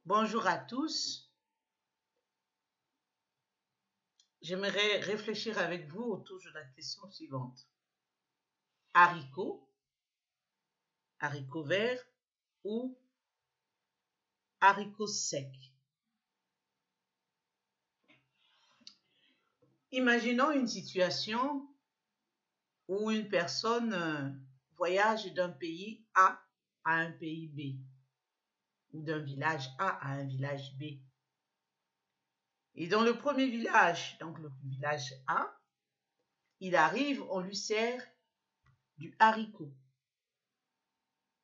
Bonjour à tous. J'aimerais réfléchir avec vous autour de la question suivante. Haricots verts ou haricots secs? Imaginons une situation où une personne voyage d'un pays A à un pays B, ou d'un village A à un village B. Et dans le premier village, donc le village A, il arrive, on lui sert du haricot.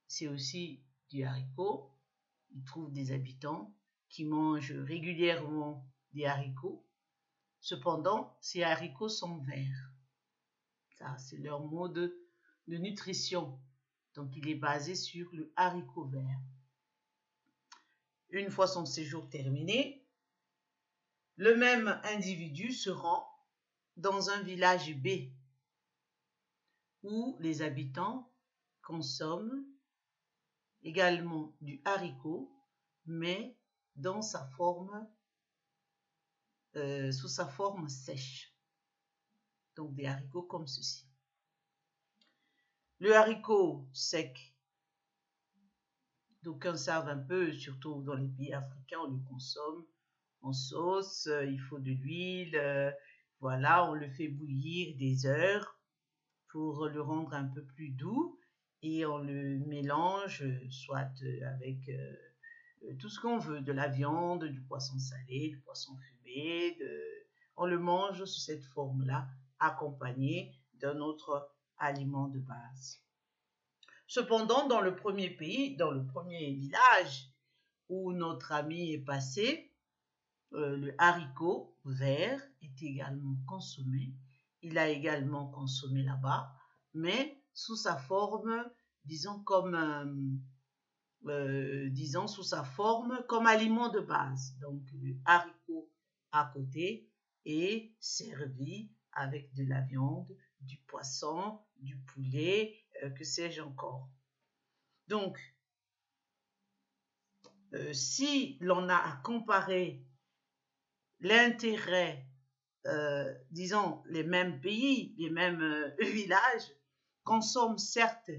C'est aussi du haricot. Il trouve des habitants qui mangent régulièrement des haricots. Cependant, ces haricots sont verts. Ça, c'est leur mode de nutrition. Donc, il est basé sur le haricot vert. Une fois son séjour terminé, le même individu se rend dans un village B où les habitants consomment également du haricot, mais dans sa forme, sous sa forme sèche. Donc des haricots comme ceci. Le haricot sec, d'aucuns savent un peu, surtout dans les pays africains, on le consomme en sauce, il faut de l'huile, voilà, on le fait bouillir des heures pour le rendre un peu plus doux et on le mélange soit avec tout ce qu'on veut, de la viande, du poisson salé, du poisson fumé, on le mange sous cette forme-là, accompagné d'un autre aliment de base. Cependant, dans le premier pays, dans le premier village où notre ami est passé, le haricot vert est également consommé. Il a également consommé là-bas, mais sous sa forme, disons sous sa forme comme aliment de base. Donc le haricot à côté est servi avec de la viande, du poisson, du poulet, que sais-je encore. Donc, si l'on a à comparer l'intérêt, disons, les mêmes pays, les mêmes villages, consomment certes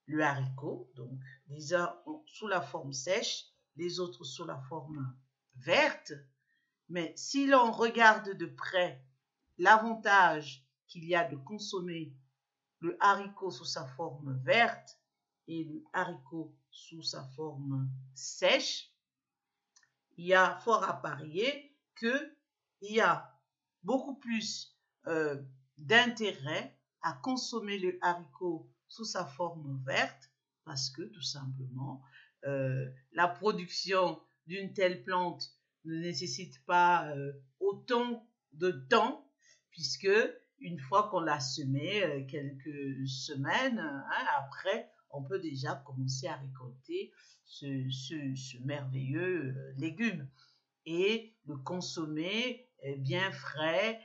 le haricot, donc les uns sous la forme sèche, les autres sous la forme verte, mais si l'on regarde de près l'avantage qu'il y a de consommer le haricot sous sa forme verte et le haricot sous sa forme sèche, il y a fort à parier qu'il y a beaucoup plus d'intérêt à consommer le haricot sous sa forme verte parce que tout simplement la production d'une telle plante ne nécessite pas autant de temps puisque une fois qu'on l'a semé, quelques semaines après, on peut déjà commencer à récolter ce merveilleux légume et le consommer bien frais.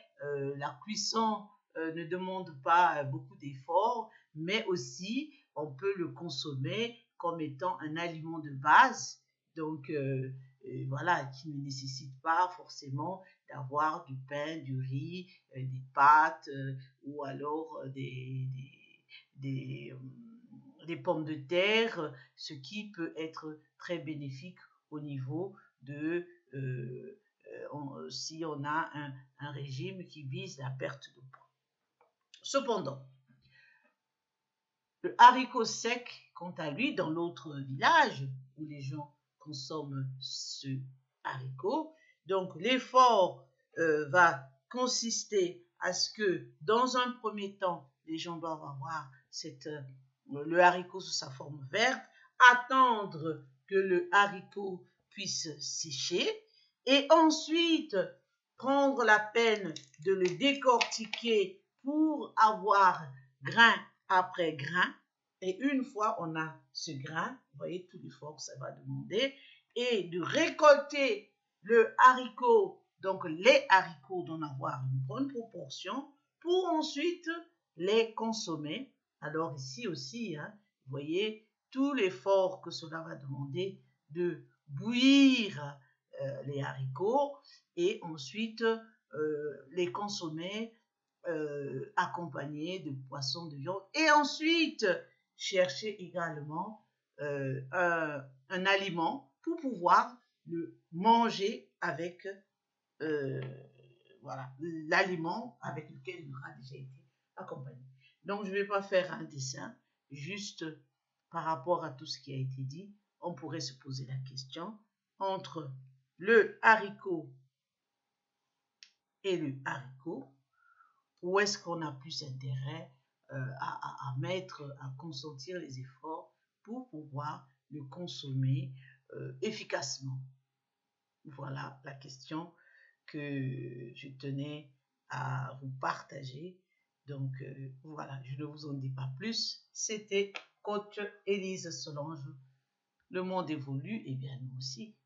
La cuisson ne demande pas beaucoup d'efforts, mais aussi on peut le consommer comme étant un aliment de base, donc voilà, qui ne nécessite pas forcément d'avoir du pain, du riz, des pâtes ou alors des pommes de terre, ce qui peut être très bénéfique au niveau de si on a un régime qui vise la perte de poids. Cependant, le haricot sec, quant à lui, dans l'autre village où les gens consomment ce haricot, donc l'effort va consister à ce que, dans un premier temps, les gens doivent avoir le haricot sous sa forme verte, attendre que le haricot puisse sécher et ensuite prendre la peine de le décortiquer pour avoir grain après grain. Et une fois on a ce grain, vous voyez tout l'effort que ça va demander, et de récolter le haricot, donc les haricots, d'en avoir une bonne proportion pour ensuite les consommer. Alors ici aussi, vous voyez tout l'effort que cela va demander de bouillir les haricots et ensuite les consommer accompagnés de poissons, de viande. Et ensuite, chercher également un aliment pour pouvoir le manger avec voilà, l'aliment avec lequel il aura déjà été accompagné. Donc, je ne vais pas faire un dessin, juste par rapport à tout ce qui a été dit, on pourrait se poser la question entre le haricot et le haricot, où est-ce qu'on a plus intérêt à mettre, à consentir les efforts pour pouvoir le consommer efficacement. Voilà la question que je tenais à vous partager. Donc voilà, je ne vous en dis pas plus. C'était coach Élise Solange. Le monde évolue et bien nous aussi.